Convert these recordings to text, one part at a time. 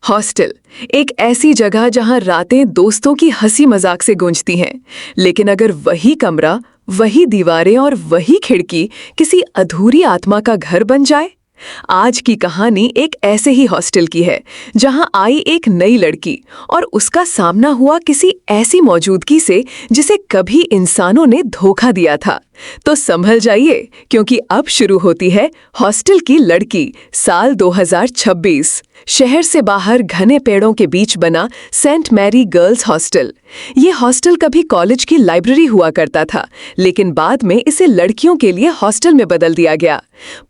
Hostel एक ऐसी जगह जहां रातें दोस्तों की हंसी मजाक से गूंजती हैं, लेकिन अगर वही कमरा, वही दीवारें और वही खिड़की किसी अधूरी आत्मा का घर बन जाए। आज की कहानी एक ऐसे ही हॉस्टल की है, जहां आई एक नई लड़की और उसका सामना हुआ किसी ऐसी मौजूदगी से जिसे कभी इंसानों ने धोखा दिया था। तो संभल जाइए, क्योंकि अब शुरू होती है हॉस्टल की लड़की, साल 2026। शहर से बाहर घने पेड़ों के बीच बना सेंट मैरी गर्ल्स हॉस्टल। ये हॉस्टल कभी कॉलेज की लाइब्रेरी हुआ करता था, लेकिन बाद में इसे लड़कियों के लिए हॉस्टल में बदल दिया गया।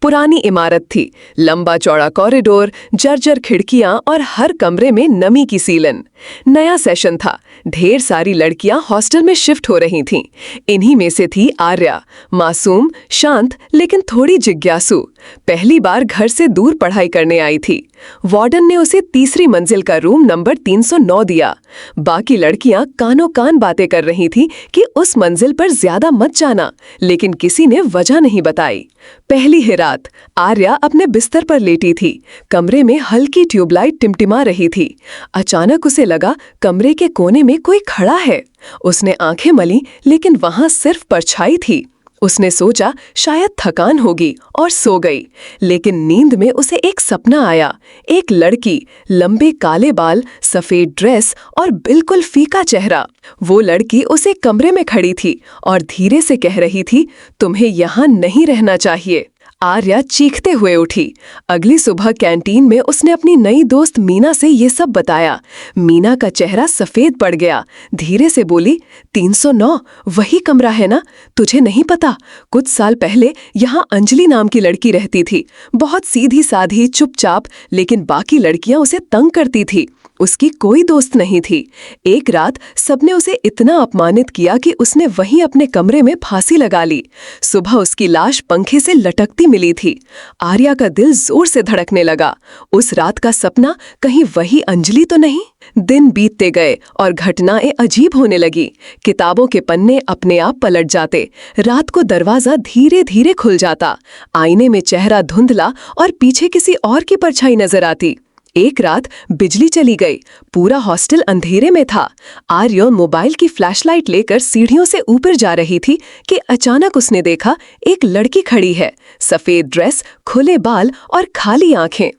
पुरानी इमारत थी, लंबा चौड़ा कॉरिडोर, जर्जर खिड़कियां और हर कमरे में नमी की सीलन। नया सेशन था, ढेर सारी लड़कियां हॉस्टल में शिफ्ट हो रही थीं। इन्हीं में से थी आर्या, मासूम, शांत लेकिन थोड़ी जिज्ञासु। पहली बार घर से दूर पढ़ाई करने आई थी। वार्डन ने उसे तीसरी मंजिल का रूम नंबर 309 दिया। बाकी लड़कियां कानों कान बातें कर रही थीं कि उस मंजिल पर ज्यादा मत जाना, लेकिन किसी ने वजह नहीं बताई। पहली ही रात आर्या अपने बिस्तर पर लेटी थी। कमरे में हल्की ट्यूबलाइट टिमटिमा रही थी। अचानक उसे लगा कमरे के कोने में कोई खड़ा है। उसने आंखें मली, लेकिन वहां सिर्फ परछाई थी। उसने सोचा शायद थकान होगी और सो गई, लेकिन नींद में उसे एक सपना आया। एक लड़की, लंबे काले बाल, सफेद ड्रेस और बिल्कुल फीका चेहरा। वो लड़की उसे कमरे में खड़ी थी और धीरे से कह रही थी, तुम्हें यहाँ नहीं रहना चाहिए। आर्या चीखते हुए उठी। अगली सुबह कैंटीन में उसने अपनी नई दोस्त मीना से ये सब बताया। मीना का चेहरा सफेद पड़ गया। धीरे से बोली, 309 वही कमरा है ना? तुझे नहीं पता? कुछ साल पहले यहाँ अंजलि नाम की लड़की रहती थी। बहुत सीधी साधी, चुपचाप, लेकिन बाकी लड़कियां उसे तंग करती थी। उसकी कोई दोस्त नहीं थी। एक रात सबने उसे इतना अपमानित किया कि उसने वहीं अपने कमरे में फांसी लगा ली। सुबह उसकी लाश पंखे से लटकती मिली थी। आर्या का दिल जोर से धड़कने लगा। उस रात का सपना कहीं वही अंजलि तो नहीं? दिन बीतते गए और घटनाएं अजीब होने लगी। किताबों के पन्ने अपने आप पलट जाते। रात को दरवाजा धीरे धीरे खुल जाता। आईने में चेहरा धुंधला और पीछे किसी और की परछाई नजर आती। एक रात बिजली चली गई। पूरा हॉस्टल अंधेरे में था। आर्या मोबाइल की फ्लैशलाइट लेकर सीढ़ियों से ऊपर जा रही थी कि अचानक उसने देखा एक लड़की खड़ी है, सफेद ड्रेस, खुले बाल और खाली आंखें।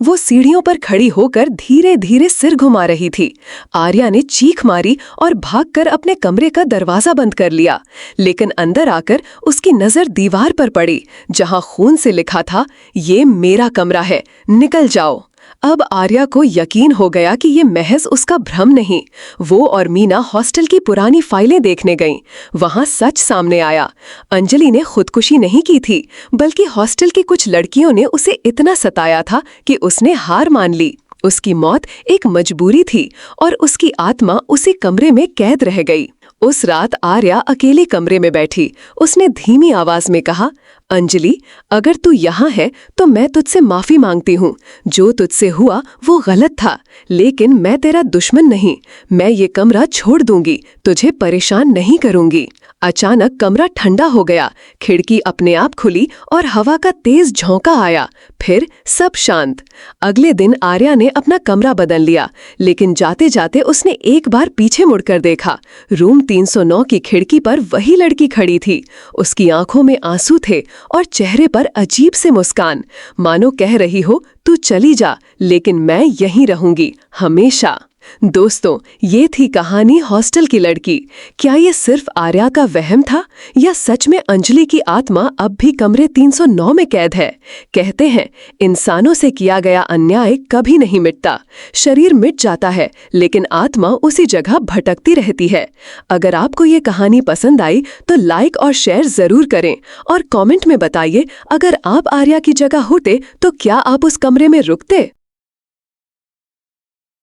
वो सीढ़ियों पर खड़ी होकर धीरे धीरे सिर घुमा रही थी। आर्या ने चीख मारी और भागकर अपने कमरे का दरवाजा बंद कर लिया, लेकिन अंदर आकर उसकी नजर दीवार पर पड़ी, जहां खून से लिखा था, ये मेरा कमरा है, निकल जाओ। अब आर्या को यकीन हो गया कि ये महज उसका भ्रम नहीं। वो और मीना हॉस्टल की पुरानी फाइलें देखने गईं। वहां सच सामने आया। अंजलि ने खुदकुशी नहीं की थी, बल्कि हॉस्टल की कुछ लड़कियों ने उसे इतना सताया था कि उसने हार मान ली। उसकी मौत एक मजबूरी थी और उसकी आत्मा उसी कमरे में कैद रह गई। उस रात आर्या अकेले कमरे में बैठी। उसने धीमी आवाज में कहा, अंजलि, अगर तू यहाँ है तो मैं तुझसे माफी मांगती हूँ। जो तुझसे हुआ वो गलत था, लेकिन मैं तेरा दुश्मन नहीं। मैं ये कमरा छोड़ दूंगी, तुझे परेशान नहीं करूंगी। अचानक कमरा ठंडा हो गया। खिड़की अपने आप खुली और हवा का तेज झोंका आया। फिर सब शांत। अगले दिन आर्या ने अपना कमरा बदल लिया, लेकिन जाते जाते उसने एक बार पीछे मुड़कर देखा। रूम 309 की खिड़की पर वही लड़की खड़ी थी। उसकी आंखों में आंसू थे और चेहरे पर अजीब से मुस्कान, मानो कह रही हो, तू चली जा, लेकिन मैं यहीं रहूंगी हमेशा। दोस्तों, ये थी कहानी हॉस्टल की लड़की। क्या ये सिर्फ आर्या का वहम था, या सच में अंजलि की आत्मा अब भी कमरे 309 में कैद है? कहते हैं, इंसानों से किया गया अन्याय कभी नहीं मिटता। शरीर मिट जाता है, लेकिन आत्मा उसी जगह भटकती रहती है। अगर आपको ये कहानी पसंद आई तो लाइक और शेयर जरूर करें, और कमेंट में बताइए, अगर आप आर्या की जगह होते तो क्या आप उस कमरे में रुकते?